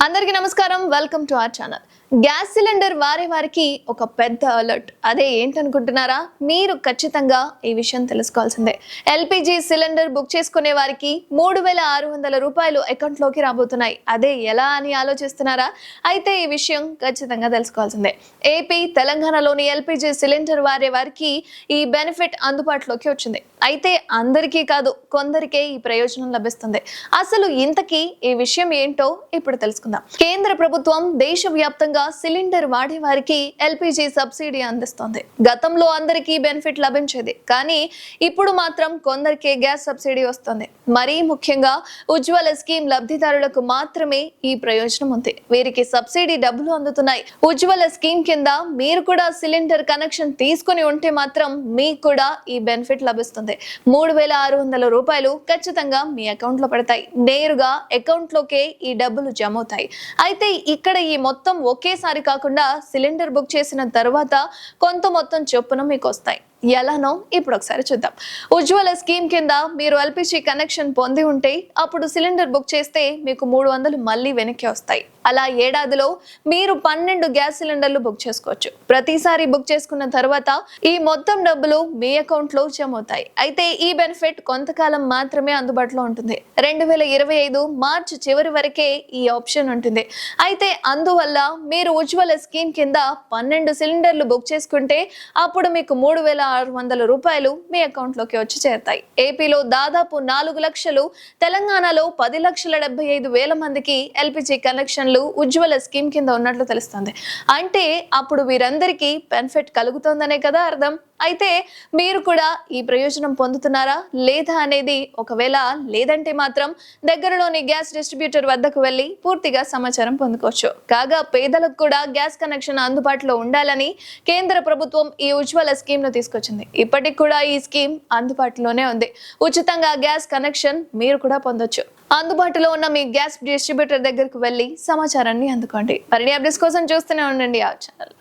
అందరికీ నమస్కారం, welcome to our channel. Gas cylinder వారికి ఒక పెద్ద అలర్ట్. అదే ఏంటనుకుంటున్నారా? మీరు ఖచ్చితంగా ఈ విషయం తెలుసుకోవాల్సిందే. ఎల్పిజి సిలిండర్ బుక్ చేసుకునే వారికి 3600 రూపాయలు అకౌంట్లోకి రాబోతున్నాయి. అదే ఎలా అని ఆలోచిస్తున్నారా? అయితే ఈ విషయం ఖచ్చితంగా తెలుసుకోవాల్సిందే. ఏపీ, తెలంగాణలోని ఎల్పిజి సిలిండర్ వారికి ఈ బెనిఫిట్ అందుబాటులోకి వచ్చింది. అయితే అందరికీ కాదు, కొందరికే ఈ ప్రయోజనం లభిస్తుంది. అసలు ఇంతకీ ఈ విషయం ఏంటో ఇప్పుడు తెలుసుకుందాం. కేంద్ర ప్రభుత్వం దేశవ్యాప్తంగా సిలిండర్ వాడే వారికి ఎల్పిజి సబ్సిడీ అందిస్తోంది. గతంలో అందరికీ బెనిఫిట్ లభించేది, కానీ ఇప్పుడు మాత్రం కొందరికే గ్యాస్ సబ్సిడీ వస్తుంది. మరీ ముఖ్యంగా ఉజ్వల స్కీమ్ లబ్ధిదారులకు మాత్రమే ఈ ప్రయోజనం ఉంది. వీరికి సబ్సిడీ డబ్బులు అందుతున్నాయి. ఉజ్వల స్కీమ్ కింద మీరు కూడా సిలిండర్ కనెక్షన్ తీసుకుని ఉంటే మాత్రం మీకు కూడా ఈ బెనిఫిట్ లభిస్తుంది. 3600 రూపాయలు ఖచ్చితంగా మీ అకౌంట్ లో పడతాయి. నేరుగా అకౌంట్ లోకే ఈ డబ్బులు జమ అవుతాయి. అయితే ఇక్కడ ఈ మొత్తం ఒకేసారి కాకుండా సిలిండర్ బుక్ చేసిన తర్వాత కొంత మొత్తం చొప్పున మీకు వస్తాయి. ఎలానో ఇప్పుడు ఒకసారి చూద్దాం. ఉజ్వల స్కీమ్ కింద మీరు ఎల్పిజి కనెక్షన్ పొంది ఉంటే అప్పుడు సిలిండర్ బుక్ చేస్తే మీకు 300 మళ్ళీ వెనక్కి వస్తాయి. అలా ఏడాదిలో మీరు 12 గ్యాస్ సిలిండర్లు బుక్ చేసుకోవచ్చు. ప్రతిసారి బుక్ చేసుకున్న తర్వాత ఈ మొత్తం డబ్బులు మీ అకౌంట్ లో జమ అవుతాయి. అయితే ఈ బెనిఫిట్ కొంతకాలం మాత్రమే అందుబాటులో ఉంటుంది. 2025 మార్చి చివరి వరకే ఈ ఆప్షన్ ఉంటుంది. అయితే అందువల్ల మీరు ఉజ్వల స్కీమ్ కింద 12 సిలిండర్లు బుక్ చేసుకుంటే అప్పుడు మీకు 3600 రూపాయలు మీ అకౌంట్ లోకి వచ్చి చేరుతాయి. ఏపీలో దాదాపు 4 లక్షలు, తెలంగాణలో 10,75,000 మందికి ఎల్పిజి కనెక్షన్లు ఉజ్వల స్కీమ్ కింద ఉన్నట్లు తెలుస్తుంది. అంటే అప్పుడు వీరందరికీ బెనిఫిట్ కలుగుతోందనే కదా అర్థం. అయితే మీరు కూడా ఈ ప్రయోజనం పొందుతున్నారా లేదా అనేది, ఒకవేళ లేదంటే మాత్రం దగ్గరలోని గ్యాస్ డిస్ట్రిబ్యూటర్ వద్దకు వెళ్లి పూర్తిగా సమాచారం పొందుకోవచ్చు. కాగా పేదలకు కూడా గ్యాస్ కనెక్షన్ అందుబాటులో ఉండాలని కేంద్ర ప్రభుత్వం ఈ ఉజ్వల స్కీమ్ ను తీసుకొచ్చింది. ఇప్పటికి కూడా ఈ స్కీమ్ అందుబాటులోనే ఉంది. ఉచితంగా గ్యాస్ కనెక్షన్ మీరు కూడా పొందొచ్చు. అందుబాటులో ఉన్న మీ గ్యాస్ డిస్ట్రిబ్యూటర్ దగ్గరకు వెళ్లి సమాచారాన్ని అందుకోండి. మరిన్ని అప్డేట్స్ కోసం చూస్తూనే ఉండండి ఆ ఛానల్.